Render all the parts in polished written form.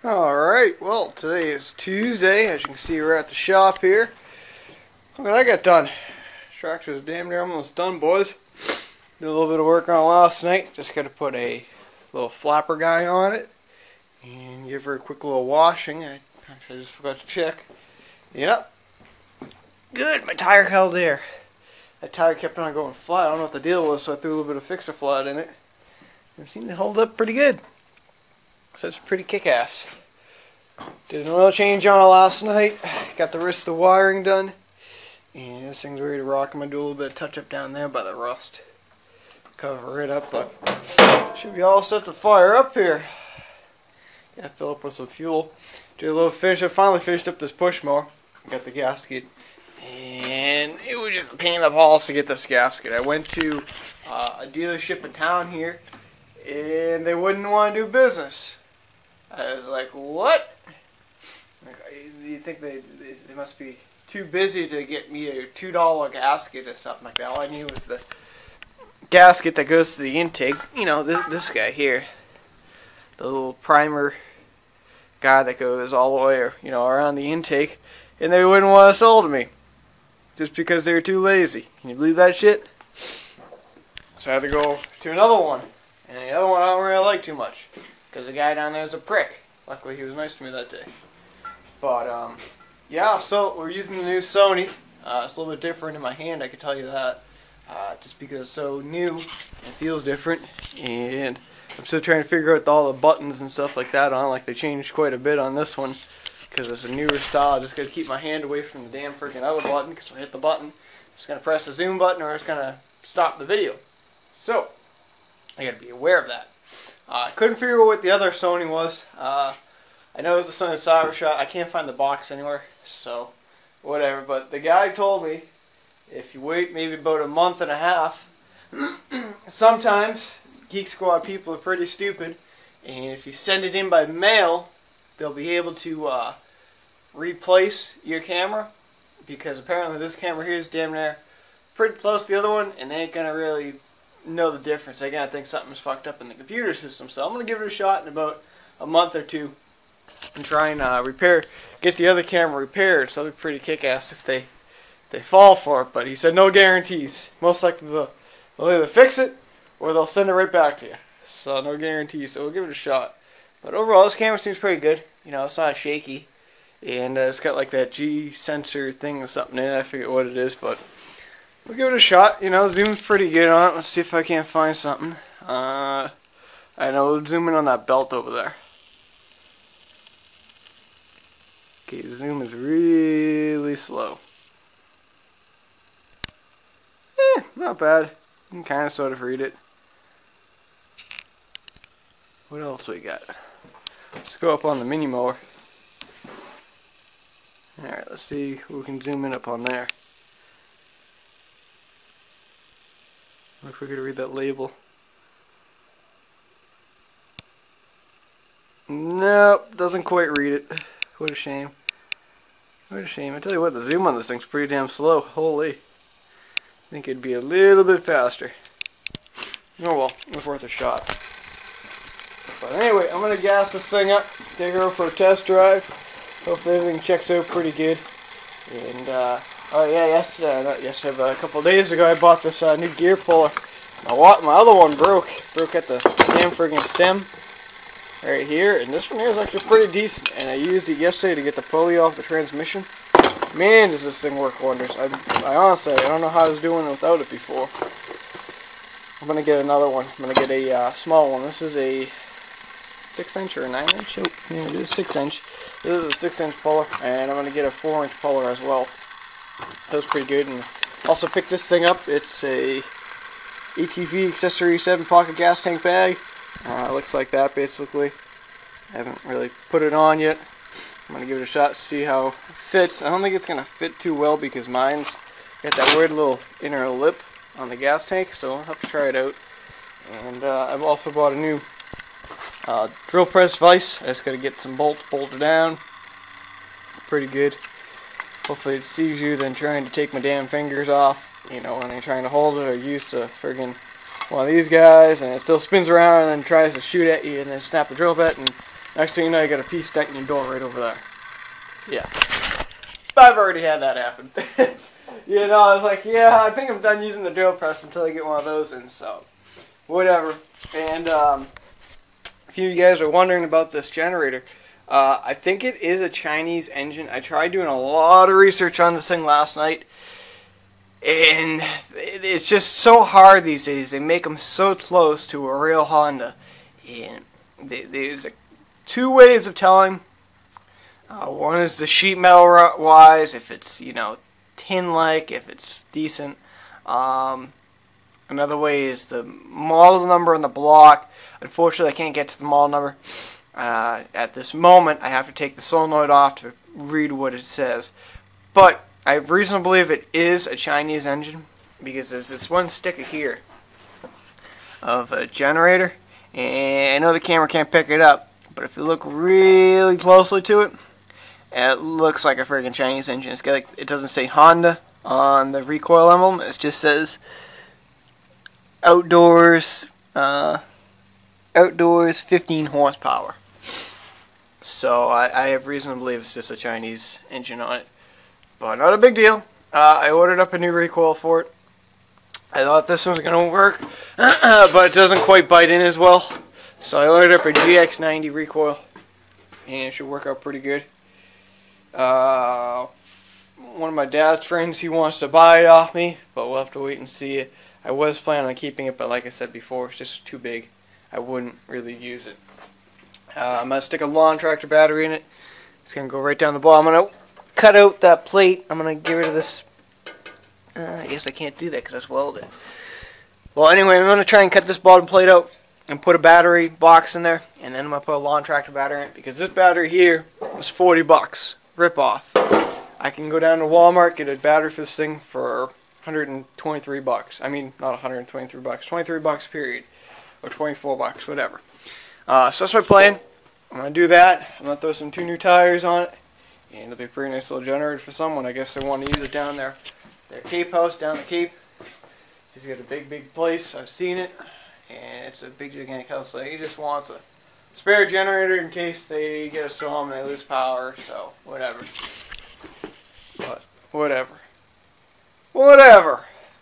Alright, well, today is Tuesday. As you can see, we're at the shop here. Look what I got done. Tractor's damn near almost done, boys. Did a little bit of work on it last night. Just got to put a little flapper guy on it and give her a quick little washing. I actually just forgot to check. Yep. Good, my tire held there. That tire kept on going flat. I don't know what the deal was, so I threw a little bit of fixer flat in it. It seemed to hold up pretty good. So it's pretty kick-ass. Did an oil change on it last night. Got the rest of the wiring done. And this thing's ready to rock. I'm going to do a little bit of touch-up down there by the rust. Cover it up, but should be all set to fire up here. Gotta fill up with some fuel. Do a little finish. I finally finished up this push mower. Got the gasket. And it was just a pain in the balls to get this gasket. I went to a dealership in town here, and they wouldn't want to do business. I was like, what? Like, you think they must be too busy to get me a $2 gasket or something like that. All I knew was the gasket that goes to the intake. You know, this guy here. The little primer guy that goes all the way, around the intake. And they wouldn't want to sell to me. Just because they were too lazy. Can you believe that shit? So I had to go to another one. And the other one I don't really like too much. Because the guy down there is a prick. Luckily he was nice to me that day. But, yeah, so we're using the new Sony. It's a little bit different in my hand, I can tell you that. Just because it's so new, it feels different. And I'm still trying to figure out all the buttons and stuff like that on. Like, they changed quite a bit on this one. Because it's a newer style. I just got to keep my hand away from the damn freaking other button. Because if I hit the button, I'm just going to press the zoom button or it's going to stop the video. So, I got to be aware of that. I couldn't figure out what the other Sony was. I know it was a Sony Cybershot. I can't find the box anywhere, so whatever. But the guy told me if you wait maybe about a month and a half, sometimes Geek Squad people are pretty stupid, and if you send it in by mail, they'll be able to replace your camera, because apparently this camera here is damn near pretty close to the other one, and they ain't gonna really know the difference. They gotta think something's fucked up in the computer system. So I'm gonna give it a shot in about a month or two and try and get the other camera repaired. So it'll be pretty kick-ass if they fall for it. But he said no guarantees. Most likely they'll either fix it or they'll send it right back to you. So no guarantees. So we'll give it a shot. But overall, this camera seems pretty good. You know, it's not shaky, and it's got like that G sensor thing or something in it. I forget what it is, but we'll give it a shot. You know, zoom's pretty good on it. Let's see if I can't find something. I know, we'll zoom in on that belt over there. Okay, zoom is really slow. Not bad. You can kind of sort of read it. What else we got? Let's go up on the mini mower. Alright, let's see if we can zoom in up on there. If we could read that label. Nope, doesn't quite read it. What a shame. What a shame. I tell you what, the zoom on this thing's pretty damn slow. Holy. I think it'd be a little bit faster. Oh well, it was worth a shot. But anyway, I'm going to gas this thing up, take her over for a test drive. Hopefully everything checks out pretty good. And, oh yeah, yesterday, but a couple of days ago I bought this new gear puller. My other one broke at the damn friggin' stem right here, and this one here is actually pretty decent. And I used it yesterday to get the pulley off the transmission. Man, does this thing work wonders. I honestly, I don't know how I was doing without it before. I'm gonna get another one. I'm gonna get a small one. This is a 6-inch or a 9-inch? Oh, yeah, it is 6-inch. This is a 6-inch puller, and I'm going to get a 4-inch puller as well. That was pretty good. And also picked this thing up. It's a ATV accessory 7-pocket gas tank bag. Looks like that basically. I haven't really put it on yet. I'm going to give it a shot to see how it fits. I don't think it's going to fit too well because mine's got that weird little inner lip on the gas tank, so I'll have to try it out. And I've also bought a new drill press vise. I just got to get some bolts bolted down. Pretty good. Hopefully it's easier than trying to take my damn fingers off, you know, when I'm trying to hold it, or use a friggin' one of these guys, and it still spins around and then tries to shoot at you and then snap the drill bit, and Next thing you know, you got a piece dent in your door right over there. Yeah. But I've already had that happen. You know, I was like, yeah, I think I'm done using the drill press until I get one of those in, so whatever. And if you guys are wondering about this generator, I think it is a Chinese engine. I tried doing a lot of research on this thing last night, and it's just so hard these days. They make them so close to a real Honda, and there's two ways of telling. One is the sheet metal wise, if it's, you know, tin-like, if it's decent. Another way is the model number on the block. Unfortunately, I can't get to the model number. At this moment, I have to take the solenoid off to read what it says. But I have reason to believe it is a Chinese engine, because there's this one sticker here of a generator. And I know the camera can't pick it up, but if you look really closely to it, it looks like a friggin' Chinese engine. It's got, like, it doesn't say Honda on the recoil emblem. It just says outdoors 15 horsepower. So I have reason to believe it's just a Chinese engine on it. But not a big deal. I ordered up a new recoil for it. I thought this one was going to work, but it doesn't quite bite in as well. So I ordered up a GX90 recoil, and it should work out pretty good. One of my dad's friends, he wants to buy it off me, but we'll have to wait and see. I was planning on keeping it, but like I said before, it's just too big. I wouldn't really use it. I'm going to stick a lawn tractor battery in it. It's going to go right down the bottom. I'm going to cut out that plate. I'm going to get rid of this. I guess I can't do that because that's welded. Well, anyway, I'm going to try and cut this bottom plate out and put a battery box in there. And then I'm going to put a lawn tractor battery in it, because this battery here is $40. Rip off. I can go down to Walmart, get a battery for this thing for $123. I mean, not $123, $23 period, or $24, whatever. So that's my plan. I'm gonna do that. I'm gonna throw some 2 new tires on it, and it'll be a pretty nice little generator for someone. I guess they want to use it down their Cape house down the Cape. He's got a big place. I've seen it, and it's a big gigantic house. So he just wants a spare generator in case they get a storm and they lose power, so whatever. But whatever.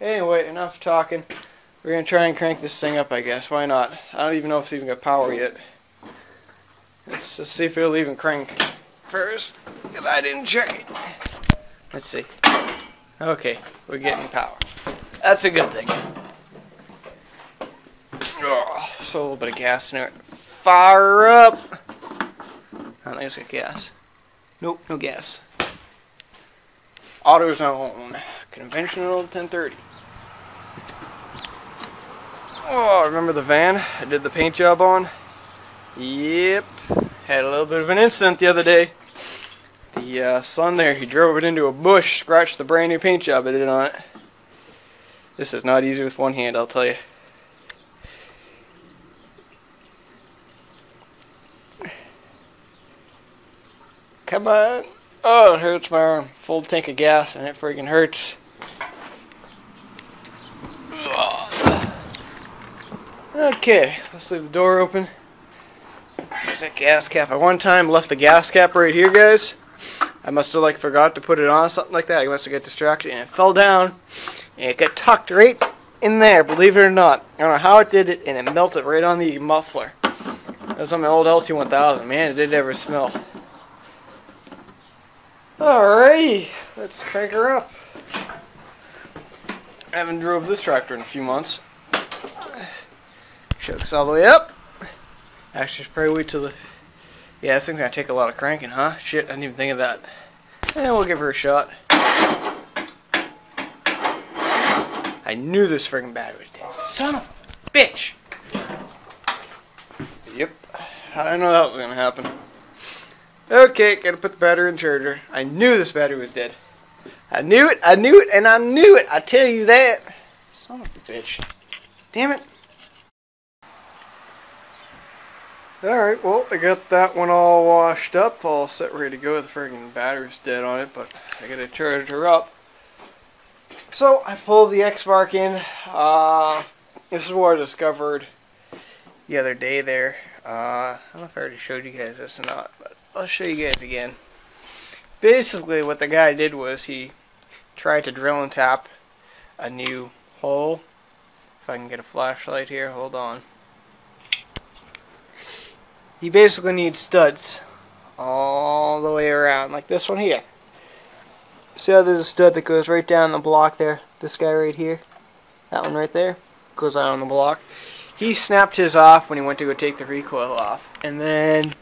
Anyway, enough talking. We're going to try and crank this thing up, I guess. Why not? I don't even know if it's even got power yet. Let's just see if it'll even crank first, because I didn't check it. Let's see. Okay, we're getting power. That's a good thing. Oh, so a little bit of gas in there. Fire up! I think it's got gas. Nope, no gas. AutoZone. Conventional 1030. Oh, remember the van I did the paint job on? Yep. Had a little bit of an incident the other day. The son there, he drove it into a bush, scratched the brand new paint job I did on it. This is not easy with one hand, I'll tell you. Come on. Oh, it hurts my arm. Full tank of gas and it friggin' hurts. Okay, let's leave the door open. There's that gas cap. I one time left the gas cap right here, guys. I must have forgot to put it on, something like that. I must have got distracted and it fell down and it got tucked right in there, believe it or not. I don't know how it did it, and it melted right on the muffler. That was on my old LT1000. Man, it did ever smell. Alrighty, let's crank her up. I haven't drove this tractor in a few months. Chokes all the way up. Actually, should probably wait till the... Yeah, this thing's gonna take a lot of cranking, huh? Shit, I didn't even think of that. Yeah, we'll give her a shot. I knew this friggin' battery was dead. Son of a bitch! Yep. How did I know that was gonna happen? Okay, gotta put the battery in charger. I knew this battery was dead. I knew it, and I knew it! I tell you that! Son of a bitch. Damn it. Alright, well, I got that one all washed up, all set ready to go. The friggin' battery's dead on it, but I gotta charge her up. So, I pulled the X-Mark in. This is what I discovered the other day there. I don't know if I already showed you guys this or not, but I'll show you guys again. Basically, what the guy did was he tried to drill and tap a new hole. If I can get a flashlight here, hold on. He basically needs studs all the way around, like this one here. See how there's a stud that goes right down the block there? This guy right here, that one right there, goes out on the block. He snapped his off when he went to go take the recoil off, and then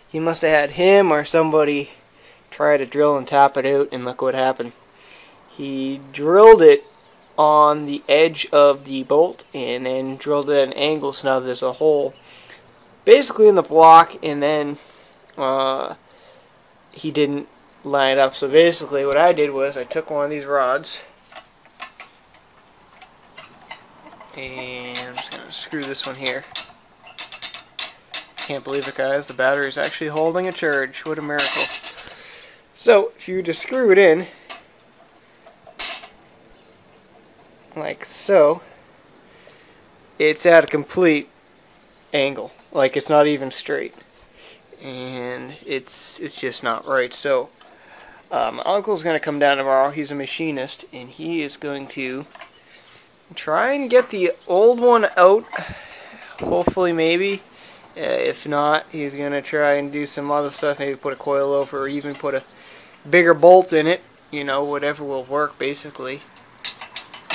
he must have had him or somebody try to drill and tap it out, and look what happened. He drilled it on the edge of the bolt and then drilled it at an angle, so now there's a hole basically in the block, and then he didn't line it up. So basically what I did was I took one of these rods and I'm just going to screw this one here. Can't believe it, guys, the battery is actually holding a charge. What a miracle. So if you just screw it in like so, it's at a complete angle, like it's not even straight, and it's just not right. So my uncle's going to come down tomorrow. He's a machinist, and he is going to try and get the old one out, hopefully, maybe. If not, he's going to try and do some other stuff, maybe put a coil over or even put a bigger bolt in it, you know, whatever will work basically.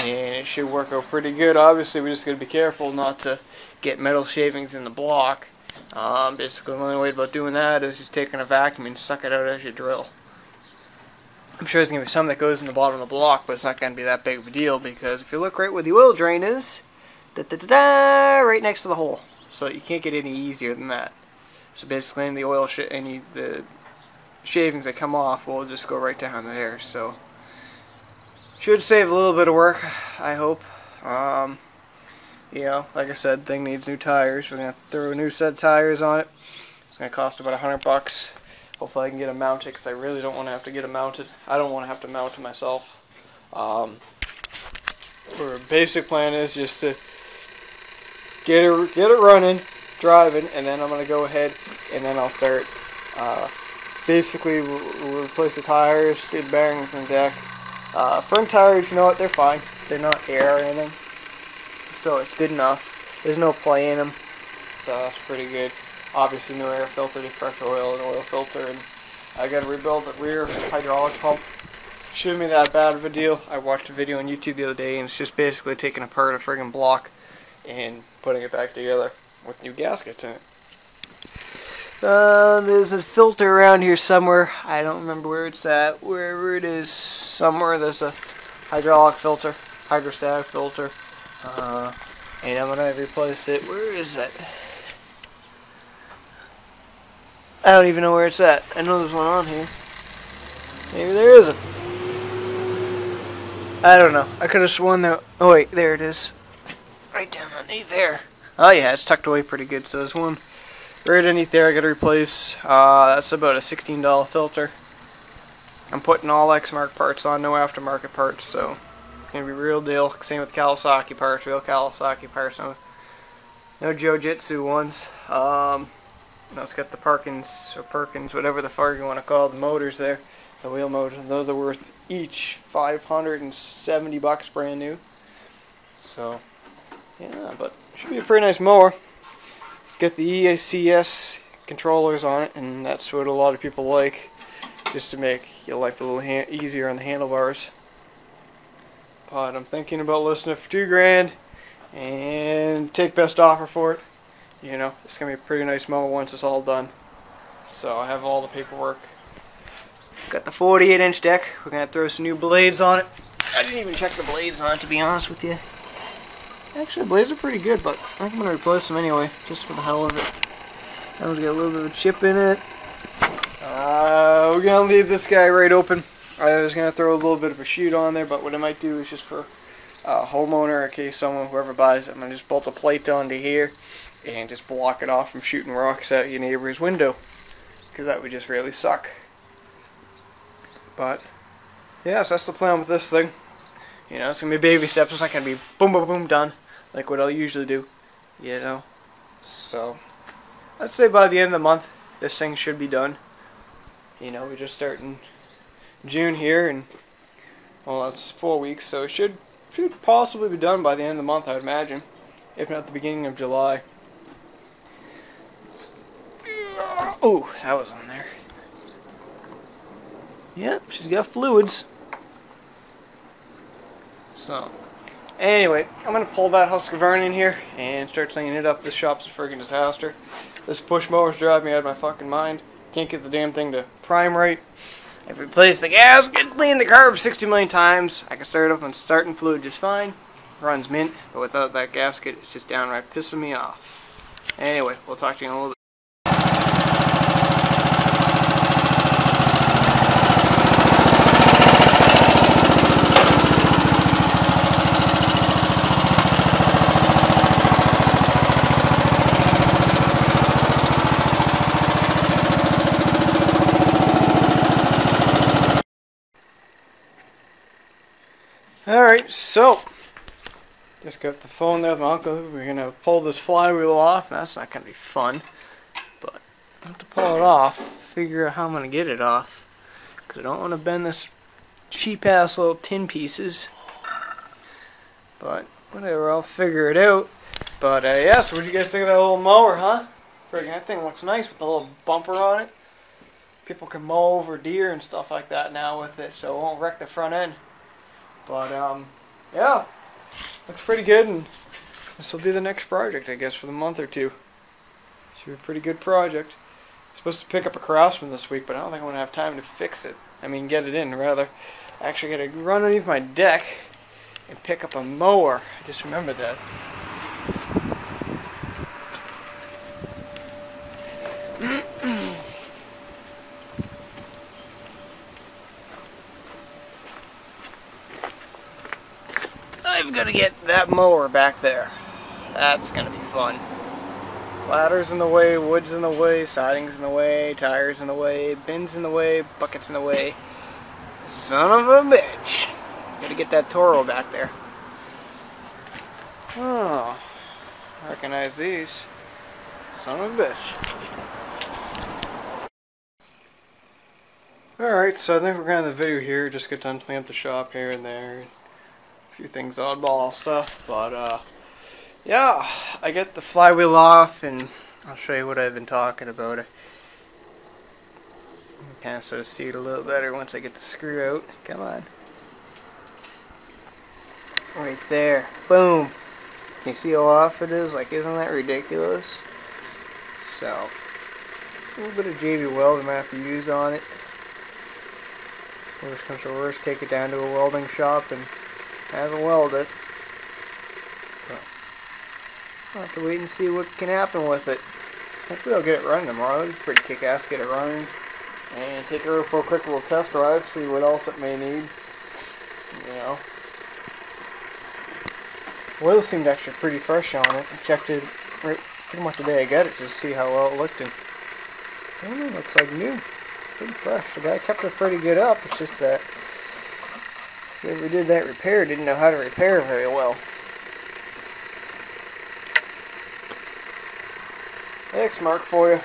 And it should work out pretty good. Obviously, we're just going to be careful not to get metal shavings in the block. Basically, the only way about doing that is just taking a vacuum and suck it out as you drill. I'm sure there's going to be some that goes in the bottom of the block, but it's not going to be that big of a deal, because if you look right where the oil drain is, right next to the hole. So you can't get any easier than that. So basically, any of the shavings that come off will just go right down there. So should save a little bit of work, I hope. You know, like I said, thing needs new tires. We're gonna throw a new set of tires on it. It's gonna cost about $100. Hopefully I can get them mounted, because I really don't want to have to get them mounted. I don't want to have to mount it myself. Our basic plan is just to get it running, driving, and then I'm gonna go ahead and then I'll start. Basically, we'll replace the tires, skid bearings, and deck. Front tires, you know what? They're fine. They're not air or anything, so it's good enough. There's no play in them, so that's pretty good. Obviously, new air filter, fresh oil, and oil filter, and I got to rebuild the rear hydraulic pump. Shouldn't be that bad of a deal. I watched a video on YouTube the other day, and it's just basically taking apart a friggin' block and putting it back together with new gaskets in it. There's a filter around here somewhere. I don't remember where it's at. Wherever it is, somewhere there's a hydraulic filter, hydrostatic filter, and I'm gonna replace it. Where is it? I don't even know where it's at. I know there's one on here. Maybe there isn't. I don't know. I could have sworn that. Oh wait, there it is. Right down underneath there. Oh yeah, it's tucked away pretty good. So there's one right underneath there I got to replace. That's about a $16 filter. I'm putting all X-Mark parts on, no aftermarket parts, so it's going to be real deal. Same with Kawasaki parts, real Kawasaki parts. No Jiu-Jitsu ones. It's got the Perkins, whatever the fuck you want to call it, the motors there, the wheel motors. Those are worth each $570 brand new. So, yeah, but it should be a pretty nice mower. It's got the EACS controllers on it, and that's what a lot of people like, just to make your life a little easier on the handlebars. But I'm thinking about listing it for $2,000 and take best offer for it. You know, it's going to be a pretty nice mower once it's all done. So I have all the paperwork. Got the 48-inch deck. We're going to throw some new blades on it. I didn't even check the blades on it, to be honest with you. Actually, the blades are pretty good, but I think I'm going to replace them anyway, just for the hell of it. I'm going to get a little bit of a chip in it. We're going to leave this guy right open. I was going to throw a little bit of a chute on there, but what I might do is just for a homeowner, in case whoever buys it, I'm going to just bolt a plate onto here and just block it off from shooting rocks at your neighbor's window, because that would just really suck. But yeah, so that's the plan with this thing. You know, it's gonna be baby steps. It's not gonna be boom boom boom done like what I'll usually do, you know. So I'd say by the end of the month, this thing should be done. You know, we just start in June here, and well, that's 4 weeks, so it should possibly be done by the end of the month, I'd imagine, if not the beginning of July. Oh, that was on there. Yep, she's got fluids. So, anyway, I'm going to pull that husqvarna in here and start cleaning it up. This shop's a friggin' disaster. This push mower's driving me out of my fucking mind. Can't get the damn thing to prime right. I've replaced the gasket, cleaned the carb 60 million times. I can start up on starting fluid just fine. Runs mint, but without that gasket, it's just downright pissing me off. Anyway, we'll talk to you in a little bit. Alright, so, just got the phone there with my uncle. We're going to pull this flywheel off. That's not going to be fun, but I have to pull it off, figure out how I'm going to get it off, because I don't want to bend this cheap-ass little tin pieces, but whatever, I'll figure it out. But, yeah, so what do you guys think of that little mower, huh? Friggin' that thing looks nice with the little bumper on it. People can mow over deer and stuff like that now with it, so it won't wreck the front end. But, yeah, looks pretty good, and this will be the next project, I guess, for the month or two. Should be a pretty good project. I'm supposed to pick up a Craftsman this week, but I don't think I'm going to have time to fix it. I mean, get it in, rather. I actually got to run underneath my deck and pick up a mower. I just remembered that. I've got to get that mower back there. That's going to be fun. Ladder's in the way, wood's in the way, siding's in the way, tires in the way, bins in the way, buckets in the way. Son of a bitch. Got to get that Toro back there. Oh, I recognize these. Son of a bitch. Alright, so I think we're going to end the video here. Just get done cleaning up the shop here and there. A few things, oddball stuff, but yeah, I get the flywheel off, and I'll show you what I've been talking about. You can kind of sort of see it a little better once I get the screw out. Come on. Right there. Boom. Can you see how off it is? Like, isn't that ridiculous? So, a little bit of JB weld I might have to use on it. Worst comes to worst, take it down to a welding shop and have it welded. But I'll have to wait and see what can happen with it. Hopefully I'll get it running tomorrow. It'd be pretty kick-ass, get it running. And take it over for a quick little test drive, see what else it may need. You know. Oil seemed actually pretty fresh on it. I checked it right pretty much the day I got it just to see how well it looked, and it looks like new. Pretty fresh. The guy kept it pretty good up. It's just that whoever did that repair didn't know how to repair very well. X mark for you.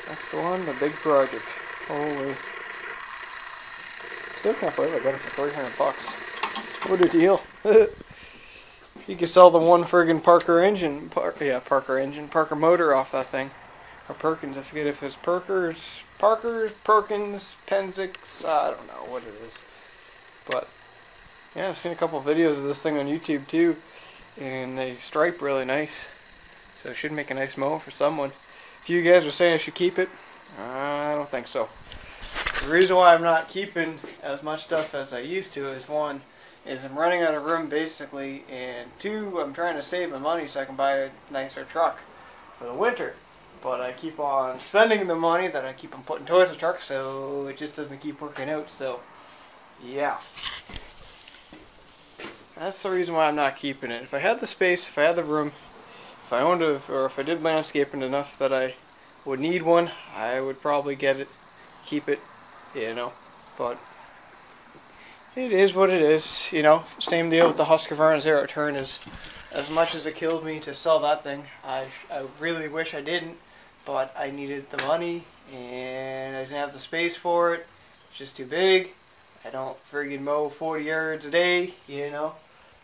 Next one, the big project. Holy. Still can't believe I got it for 300 bucks. What a deal. You could sell the one friggin' Parker motor off that thing. Or Perkins, I forget if it's Parker's, Perkins, Penzix, I don't know what it is. But, yeah, I've seen a couple of videos of this thing on YouTube too, and they stripe really nice. So it should make a nice mower for someone. If you guys are saying I should keep it, I don't think so. The reason why I'm not keeping as much stuff as I used to is, one, is I'm running out of room basically, and two, I'm trying to save my money so I can buy a nicer truck for the winter. But I keep on spending the money that I keep on putting towards the truck, so it just doesn't keep working out. So, yeah. That's the reason why I'm not keeping it. If I had the space, if I had the room, if I owned a, or if I did landscaping enough that I would need one, I would probably get it, keep it, you know. But it is what it is, you know. Same deal with the Husqvarna Zero Turn is as much as it killed me to sell that thing, I really wish I didn't, but I needed the money and I didn't have the space for it. It's just too big. I don't friggin' mow 40 yards a day, you know.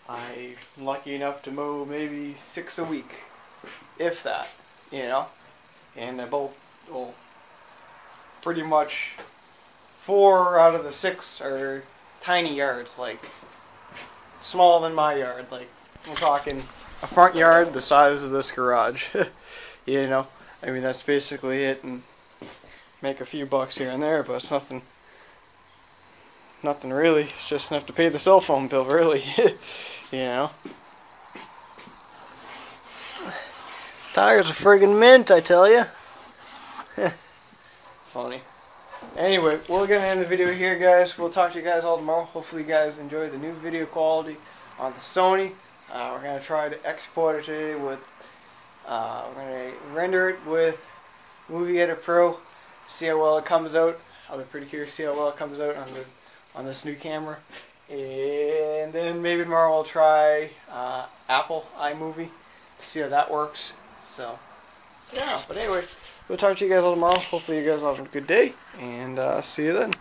I'm lucky enough to mow maybe 6 a week, if that, you know. And they're both, well, pretty much 4 out of the 6 are tiny yards, like smaller than my yard. Like, we're talking a front yard the size of this garage. You know, I mean, that's basically it, and make a few bucks here and there, but it's nothing really. It's just enough to pay the cell phone bill, really. You know, tires are friggin' mint, I tell you. Funny. Anyway, we're gonna end the video here, guys. We'll talk to you guys all tomorrow. Hopefully you guys enjoy the new video quality on the Sony. We're gonna try to export it today with we're gonna render it with Movie Editor Pro, see how well it comes out. I'll be pretty curious to see how well it comes out on this new camera. And then maybe tomorrow I'll try Apple iMovie to see how that works. So yeah, but anyway, we'll talk to you guys all tomorrow. Hopefully you guys all have a good day, and see you then.